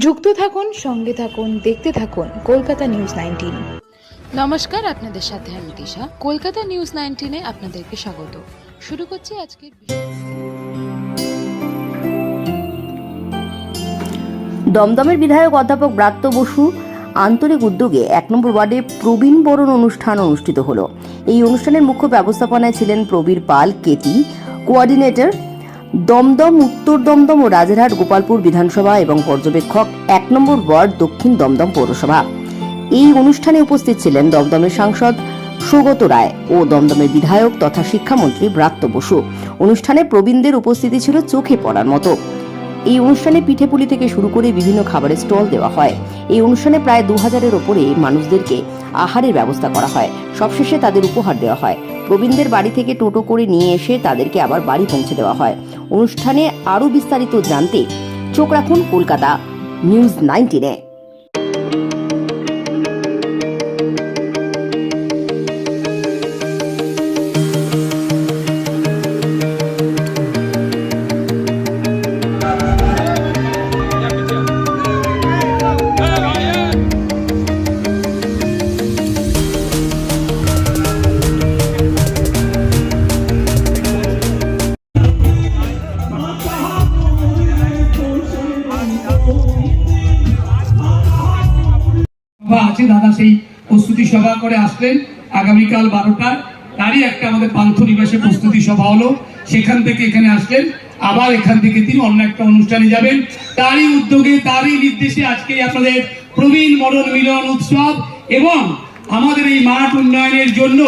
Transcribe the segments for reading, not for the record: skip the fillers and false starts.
যুক্ত থাকুন, সঙ্গে থাকুন, দেখতে থাকুন কলকাতা নিউজ 19। নমস্কার, আপনাদের সাথে আমি দিশা। কলকাতা নিউজ 19-এ আপনাদেরকে স্বাগত। শুরু করছি আজকের দমদমের বিধায়ক অধ্যাপক ব্রাত্য বসু আন্তরিক উদ্যোগে 1 নম্বর ওয়ার্ডে প্রবীণ বরণ অনুষ্ঠান অনুষ্ঠিত হলো। এই অনুষ্ঠানের মুখ্য ব্যবস্থাপনায় ছিলেন প্রবীর পাল কেটি, কোঅর্ডিনেটর দমদম, উত্তর দমদম ও রাজারহাট গোপালপুর বিধানসভা এবং পর্যবেক্ষক 1 নম্বর ওয়ার্ড দক্ষিণ দমদম পৌরসভা। এই অনুষ্ঠানে উপস্থিত ছিলেন দমদমের সাংসদ সৌগত রায় ও দমদমের বিধায়ক তথা শিক্ষামন্ত্রী ব্রাত্য বসু। অনুষ্ঠানে প্রবীণদের উপস্থিতি ছিল চোখে পড়ার মতো। এই অনুষ্ঠানে পিঠেপুলি থেকে শুরু করে বিভিন্ন খাবারের স্টল দেওয়া হয়। এই অনুষ্ঠানে প্রায় 2000-এর ওপরে মানুষদেরকে আহারের ব্যবস্থা করা হয়। সবশেষে তাদের উপহার দেওয়া হয়। প্রবীণদের বাড়ি থেকে টোটো করে নিয়ে এসে তাদেরকে আবার বাড়ি পৌঁছে দেওয়া হয়। অনুষ্ঠানে আরও বিস্তারিত জানতে চোখ রাখুন কলকাতা নিউজ 19-এ। আছে দাদা সেই প্রস্তুতি সভা করে আসলেন আগামীকাল 12টায়। তারই একটা আমাদের পান্থ নিবাসে প্রস্তুতি সভা হলো, সেখান থেকে এখানে আসলেন, আবার এখান থেকে তিনি অন্য একটা অনুষ্ঠানে যাবেন। তারই উদ্যোগে তারই নির্দেশে আজকে আপনাদের প্রবীণ মরণ মিলন উৎসব এবং আমাদের এই মাঠ উন্নয়নের জন্য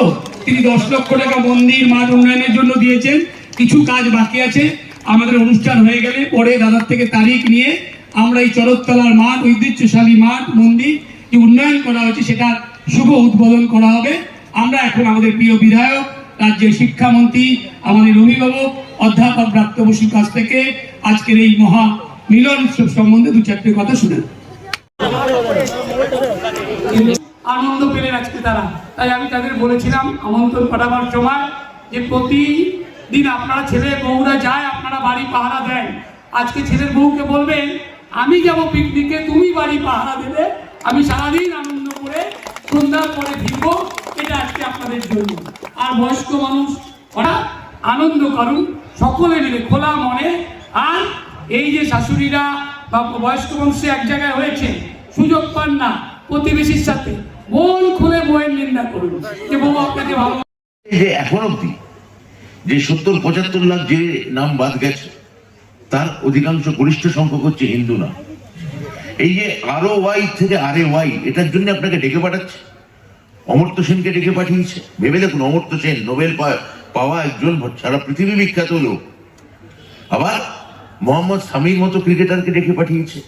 তিনি 10 লক্ষ টাকা মন্দির মাঠ উন্নয়নের জন্য দিয়েছেন। কিছু কাজ বাকি আছে, আমাদের অনুষ্ঠান হয়ে গেলে পরে দাদার থেকে তারিখ নিয়ে আমরা এই চরকতলার মাঠ, ঐতিহ্যশালী মাঠ মন্দির যে উন্নয়ন করা হয়েছে সেটা শুভ উদ্বোধন করা হবে। আমরা এখন আমাদের প্রিয় বিধায়ক, রাজ্যের শিক্ষামন্ত্রী, আমাদের অভিভাবক অধ্যাপক ব্রাত্য বসুর কাছ থেকে আজকের এই মহা মিলন উৎসব সম্বন্ধে 2-4টে কথা শুনেন। আনন্দ পেলেন আজকে তারা, তাই আমি তাদের বলেছিলাম আমন্ত্রণ পাঠাবার সময় যে প্রতিদিন আপনারা ছেলে বউরা যায়, আপনারা বাড়ি পাহারা দেন। আজকে ছেলের বউকে বলবেন আমি যাব পিকনিকে, তুমি বাড়ি পাহারা দেবে, আমি সারাদিন আনন্দ করে সন্ধ্যার পরে ফিরবো। এটা আজকে আপনাদের জন্য। আর বয়স্ক মানুষ ওরা আনন্দ করুন সকলে মিলে খোলা মনে। আর এই যে শাশুড়িরা বা বয়স্ক মানুষ এক জায়গায় হয়েছে, সুযোগ পান না প্রতিবেশীর সাথে, মন খুলে বইয়ের নিন্দা করুন যে বউ আপনাকে ভালো। যে এখন অব্দি যে 70-75 লাখ যে নাম বাদ গেছে তার অধিকাংশ গরিষ্ঠ সংখ্যক হচ্ছে হিন্দু না। এই যে ROY থেকে RAY, এটার জন্য আপনাকে ডেকে পাঠাচ্ছে। অমর্ত্য সেনকে ডেকে পাঠিয়েছে। ভেবে দেখুন, অমর্ত্য সেন নোবেল পাওয়া একজন সারা পৃথিবী বিখ্যাত লোক। আবার মোহাম্মদ শামির মতো ক্রিকেটারকে ডেকে পাঠিয়েছে।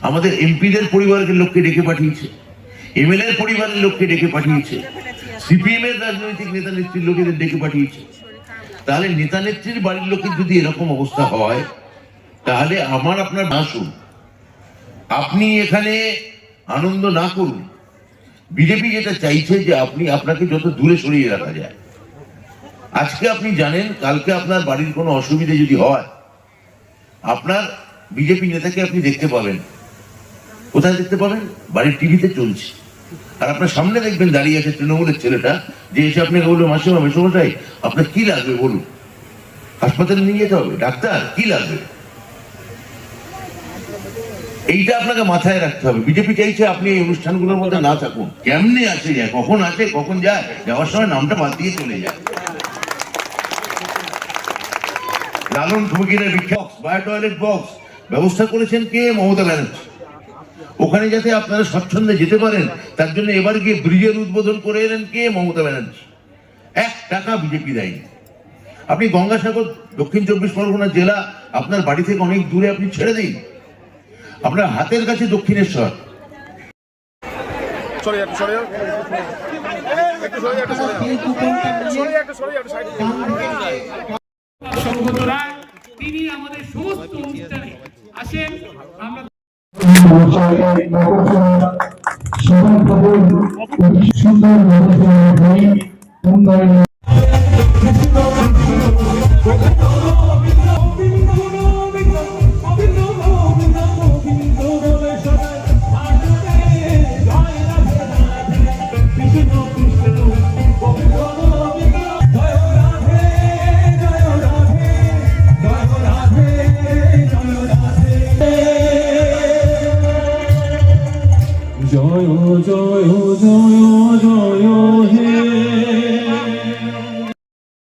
আমাদের এমপিদের পরিবারের লোককে ডেকে পাঠিয়েছে, MLA পরিবারের লোককে ডেকে পাঠিয়েছে, CPM এর রাজনৈতিক নেতা নেত্রীর লোকেদের ডেকে পাঠিয়েছে। তাহলে নেতা নেত্রীর বাড়ির লোকের যদি এরকম অবস্থা হয়, তাহলে আমার আপনার আসুন, আপনি এখানে আনন্দ না করুন। বিজেপি যেটা চাইছে যে আপনাকে যত দূরে সরিয়ে রাখা যায়। আজকে আপনি জানেন, কালকে আপনার বাড়ির কোনো অসুবিধা যদি হয়, আপনার বিজেপি নেতাকে আপনি দেখতে পাবেন। কোথায় দেখতে পাবেন? বাড়ির টিভিতে চলছে। আর আপনার সামনে দেখবেন দাঁড়িয়ে আছে তৃণমূলের ছেলেটা, যে এসে আপনাকে বললো মাসিমা মেসমশাই আপনার কি লাগবে বলুন, হাসপাতালে নিয়ে যেতে হবে, ডাক্তার কি লাগবে। এইটা আপনাকে মাথায় রাখতে হবে। বিজেপি চাইছে আপনি এই অনুষ্ঠানগুলোর মধ্যে না থাকুন। কেমনে আসে যায়, কখন আসে কখন যায়, যাওয়ার সময় নামটা বাদ দিয়ে চলে যায়। লালন ফকিরের বিখ্যাত বায়ো টয়লেট বক্স ব্যবস্থা করেছেন কে? মমতা ব্যানার্জি। ওখানে যাতে আপনারা স্বচ্ছন্দে যেতে পারেন তার জন্য এবার গিয়ে ব্রিজের উদ্বোধন করে এলেন কে? মমতা ব্যানার্জি। 1 টাকা বিজেপি দেয়নি। আপনি গঙ্গাসাগর দক্ষিণ 24 পরগনা জেলা আপনার বাড়ি থেকে অনেক দূরে, আপনি ছেড়ে দিন। আপনার হাতের কাছে দক্ষিণেশ্বর। তিনি আমাদের সমস্ত অনুষ্ঠানে আসেন। আমরা সুন্দর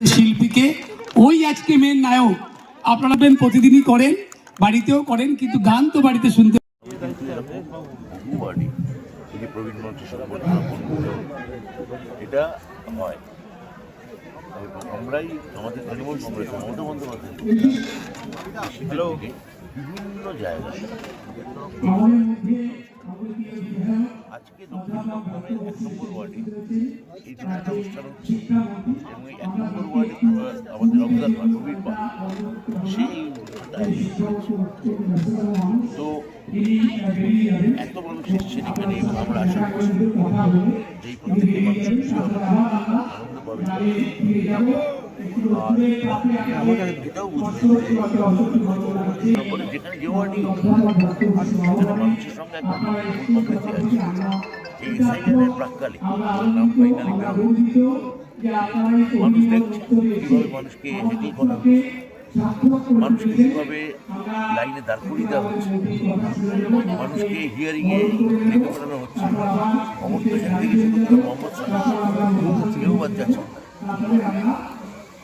শিল্পীকে ওই আজকে মেন নায়ক। আপনারা প্রতিদিনই করেন, বাড়িতেও করেন, কিন্তু গান তো বাড়িতে শুনতে। প্রবীণ মঞ্চ এটা হয়, আমরাই আমাদের তৃণমূল কংগ্রেস মমতা বন্দ্যোপাধ্যায় বিভিন্ন জায়গায় আজকে দক্ষিণ দমদমের 1 নম্বর ওয়ার্ডে এই যে একটা অনুষ্ঠান হচ্ছে এবং এই 1 নম্বর ওয়ার্ডে আমাদের অবদান প্রবীণ পাল সেই তো এত মানুষ এসছেন এখানে আমরা আশা করছি যে প্রত্যেকটি মানুষ খুশি হবে, আনন্দ পাবে। আর এটাও বুঝতে যেখানে যে ওয়ার্ডই সেখানে মানুষের সঙ্গে একদম কংগ্রেসে আছে। এই এসআইআরের প্রাককালে নাম ফাইনালি মানুষ দেখছে কীভাবে মানুষকে হেঁটেই করা হচ্ছে, মানুষকে কীভাবে লাইনে দাঁড় করিয়ে দেওয়া হচ্ছে, মানুষকে হিয়ারিংয়ে রেখে পড়ানো হচ্ছে। অমর্ত্য সেন থেকে শুরু করে মোহাম্মদ সালাম কেউ বাদ যাচ্ছে।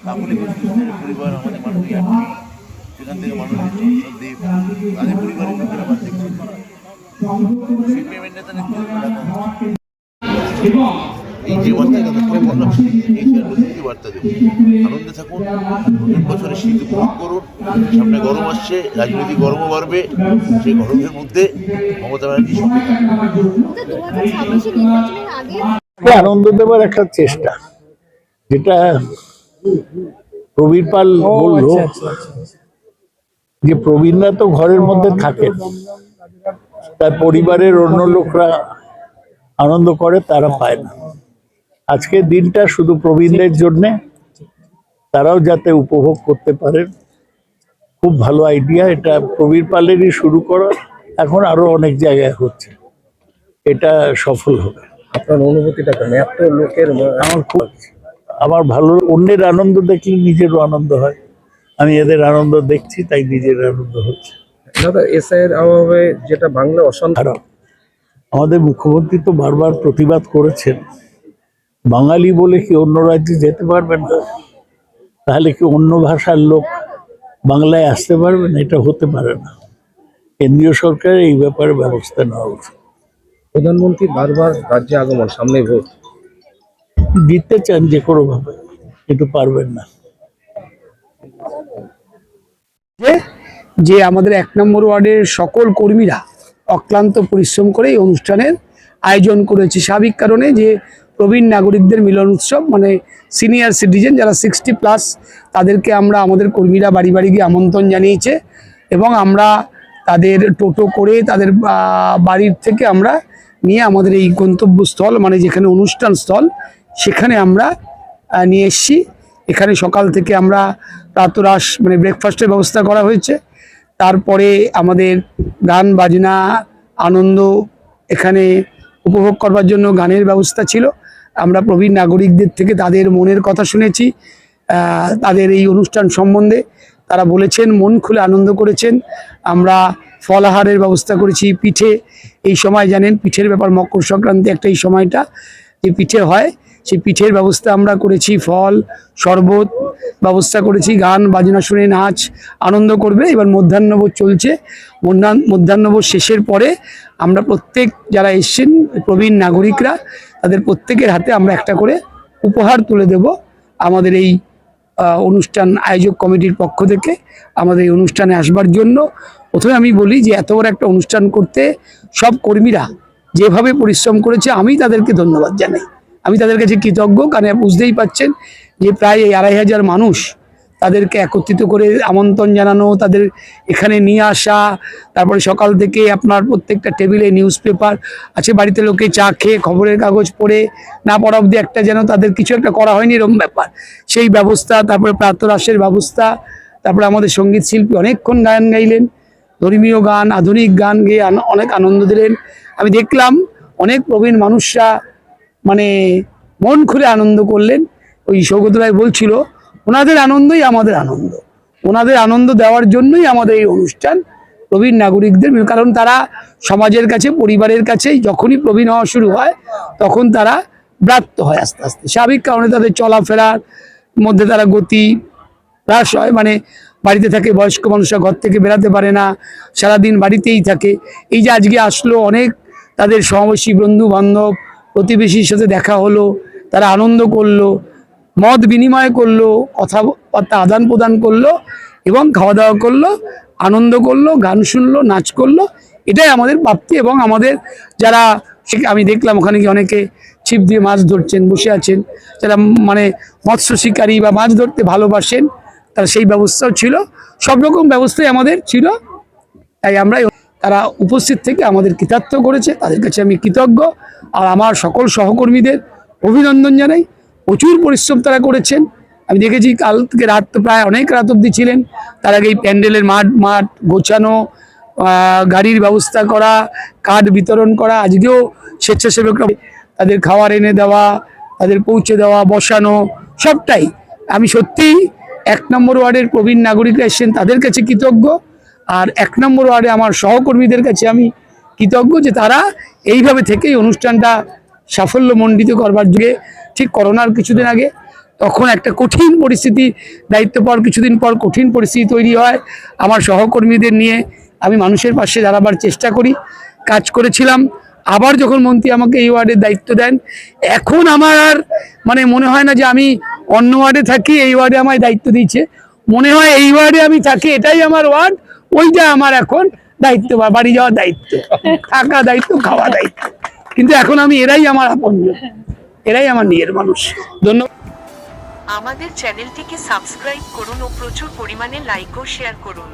কাকুলি ঘোষের পরিবার আমাদের মাননীয় এমপি, সেখান থেকে মানুষ দেব তাদের পরিবারের লোকেরা বাদ দেখছে। সিপিএমের নেতা নেতৃত্ব ডাকা হচ্ছে। এই যে বার্তাটা বললাম এই বার্তা দেব, আনন্দে থাকুন, নতুন বছরে শীত উপভোগ করুন, সামনে গরম আসছে, রাজনৈতিক গরমও বাড়বে, সেই গরমের মধ্যে মমতা ব্যানার্জি সঙ্গে আনন্দ দেওয়ার একটা চেষ্টা, যেটা প্রবীর পাল বলল যে প্রবীণরা তো ঘরের মধ্যে থাকে, তার পরিবারের অন্য লোকরা আনন্দ করে, তারা পায় না। আজকের দিনটা শুধু প্রবীণদের জন্যে, তারাও যাতে উপভোগ করতে পারেন, খুব ভালো আইডিয়া। এটা প্রবীর পালেরই শুরু করা, এখন আরো অনেক জায়গায় হচ্ছে, এটা সফল হবে। আপনার অনুভূতিটা কেন? এত লোকের আমার ভালো, অন্যের আনন্দ দেখলে নিজেরও আনন্দ হয়। আমি এদের আনন্দ দেখছি, তাই নিজের আনন্দ হচ্ছে। এসআইয়ের অভাবে যেটা বাংলা অশান্তি, আমাদের মুখ্যমন্ত্রী তো বারবার প্রতিবাদ করেছেন, বাঙালি বলে কি অন্য রাজ্যে যেতে পারবেন না? তাহলে কি অন্য ভাষার লোক বাংলায় আসতে পারবেন? এটা হতে পারে না। কেন্দ্রীয় সরকারের এই ব্যাপারে ব্যবস্থা নেওয়া উচিত। প্রধানমন্ত্রী বারবার রাজ্যে আগমন, সামনে ভোট, দিতে চান যে কোনো ভাবে, কিন্তু পারবেন না। যে আমাদের 1 নম্বর ওয়ার্ডের সকল কর্মীরা অক্লান্ত পরিশ্রম করে এই অনুষ্ঠানের আয়োজন করেছে, স্বাভাবিক কারণে যে প্রবীণ নাগরিকদের মিলন উৎসব, মানে সিনিয়র সিটিজেন যারা 60+ তাদেরকে আমরা, আমাদের কর্মীরা বাড়ি বাড়ি গিয়ে আমন্ত্রণ জানিয়েছে এবং আমরা তাদের টোটো করে তাদের বাড়ির থেকে আমরা নিয়ে আমাদের এই গন্তব্যস্থল, মানে যেখানে অনুষ্ঠান স্থল, সেখানে আমরা নিয়ে এসেছি। এখানে সকাল থেকে আমরা প্রাতরাশ মানে ব্রেকফাস্টের ব্যবস্থা করা হয়েছে, তারপরে আমাদের গান বাজনা আনন্দ এখানে উপভোগ করবার জন্য গানের ব্যবস্থা ছিল। আমরা প্রবীণ নাগরিকদের থেকে তাদের মনের কথা শুনেছি, তাদের এই অনুষ্ঠান সম্বন্ধে তারা বলেছেন, মন খুলে আনন্দ করেছেন। আমরা ফলাহারের ব্যবস্থা করেছি, পিঠে, এই সময় জানেন পিঠের ব্যাপার, মকর সংক্রান্তি একটা এই সময়টা যে পিঠে হয়, সেই পিঠের ব্যবস্থা আমরা করেছি, ফল শরবত ব্যবস্থা করেছি, গান বাজনা শুনে নাচ আনন্দ করবে। এবার মধ্যাহ্নভোজ চলছে, মধ্যাহ্নভোজ শেষের পরে আমরা প্রত্যেক যারা এসছেন প্রবীণ নাগরিকরা, তাদের প্রত্যেকের হাতে আমরা একটা করে উপহার তুলে দেব আমাদের এই অনুষ্ঠান আয়োজক কমিটির পক্ষ থেকে আমাদের এই অনুষ্ঠানে আসবার জন্য। প্রথমে আমি বলি যে এত বড় একটা অনুষ্ঠান করতে সব কর্মীরা যেভাবে পরিশ্রম করেছে, আমি তাদেরকে ধন্যবাদ জানাই, আমি তাদের কাছে কৃতজ্ঞ। কারণ বুঝতেই পাচ্ছেন যে প্রায় এই 2500 মানুষ, তাদেরকে একত্রিত করে আমন্ত্রণ জানানো, তাদের এখানে নিয়ে আসা, তারপরে সকাল থেকে আপনার প্রত্যেকটা টেবিলে নিউজ পেপার আছে, বাড়িতে লোকে চা খেয়ে খবরের কাগজ পড়ে না পড়া অবধি একটা যেন তাদের কিছু একটা করা হয়নি এরকম ব্যাপার, সেই ব্যবস্থা, তারপরে প্রাতরাশের ব্যবস্থা, তারপরে আমাদের সঙ্গীত শিল্পী অনেকক্ষণ গান গাইলেন, ধর্মীয় গান আধুনিক গান গেয়ে অনেক আনন্দ দিলেন। আমি দেখলাম অনেক প্রবীণ মানুষরা মানে মন খুলে আনন্দ করলেন। ওই সৌগত রায় বলছিল ওনাদের আনন্দই আমাদের আনন্দ, ওনাদের আনন্দ দেওয়ার জন্যই আমাদের এই অনুষ্ঠান প্রবীণ নাগরিকদের, কারণ তারা সমাজের কাছে, পরিবারের কাছে যখনই প্রবীণ হওয়া শুরু হয় তখন তারা ব্রাত্য হয় আস্তে আস্তে। স্বাভাবিক কারণে তাদের চলাফেরার মধ্যে তারা গতি হ্রাস হয়, মানে বাড়িতে থাকে বয়স্ক মানুষরা ঘর থেকে বেরাতে পারে না, সারাদিন বাড়িতেই থাকে। এই যে আজকে আসলো, অনেক তাদের সমাবেশী বন্ধু বান্ধব প্রতিবেশীর সাথে দেখা হলো, তারা আনন্দ করলো, মত বিনিময় করলো, কথাবার্তা আদান প্রদান করলো এবং খাওয়া দাওয়া করলো, আনন্দ করলো, গান শুনলো, নাচ করলো। এটাই আমাদের প্রাপ্তি। এবং আমাদের যারা, আমি দেখলাম ওখানে গিয়ে অনেকে ছিপ দিয়ে মাছ ধরছেন, বসে আছেন, যারা মানে মৎস্য শিকারী বা মাছ ধরতে ভালোবাসেন, তারা সেই ব্যবস্থাও ছিল, সব রকম ব্যবস্থাই আমাদের ছিল। তাই আমরা, তারা উপস্থিত থেকে আমাদের কৃতার্থ করেছে, তাদের কাছে আমি কৃতজ্ঞ। আর আমার সকল সহকর্মীদের অভিনন্দন জানাই। প্রচুর পরিশ্রম তারা করেছেন। আমি দেখেছি কাল থেকে রাত, প্রায় অনেক রাত অবধি ছিলেন। তার আগে এই প্যান্ডেলের মাঠ গোছানো, গাড়ির ব্যবস্থা করা, কার্ড বিতরণ করা। আজকেও স্বেচ্ছাসেবকরা তাদের খাবার এনে দেওয়া, তাদের পৌঁছে দেওয়া, বসানো, সবটাই। আমি সত্যিই 1 নম্বর ওয়ার্ডের প্রবীণ নাগরিকরা এসেছেন, তাদের কাছে কৃতজ্ঞ। আর 1 নম্বর ওয়ার্ডে আমার সহকর্মীদের কাছে আমি কৃতজ্ঞ যে তারা এইভাবে থেকেই অনুষ্ঠানটা সাফল্যমণ্ডিত করবার যুগে, ঠিক করোনার কিছুদিন আগে, তখন একটা কঠিন পরিস্থিতি, দায়িত্ব পাওয়ার কিছুদিন পর কঠিন পরিস্থিতি তৈরি হয়। আমার সহকর্মীদের নিয়ে আমি মানুষের পাশে দাঁড়াবার চেষ্টা করি, কাজ করেছিলাম। আবার যখন মন্ত্রী আমাকে এই ওয়ার্ডের দায়িত্ব দেন, এখন আমার আর মানে মনে হয় না যে আমি অন্য ওয়ার্ডে থাকি, এই ওয়ার্ডে আমায় দায়িত্ব দিয়েছে। মনে হয় এই ওয়ার্ডে আমি থাকি, এটাই আমার ওয়ার্ড, ওইটা আমার এখন দায়িত্ব, বা বাড়ি যাওয়ার দায়িত্ব, থাকা দায়িত্ব, খাওয়া দায়িত্ব। কিন্তু এখন আমি, এরাই আমার আপনজন, এরাই আমার নিজের মানুষ। ধন্যবাদ। আমাদের চ্যানেলটিকে সাবস্ক্রাইব করুন ও প্রচুর পরিমাণে লাইক ও শেয়ার করুন।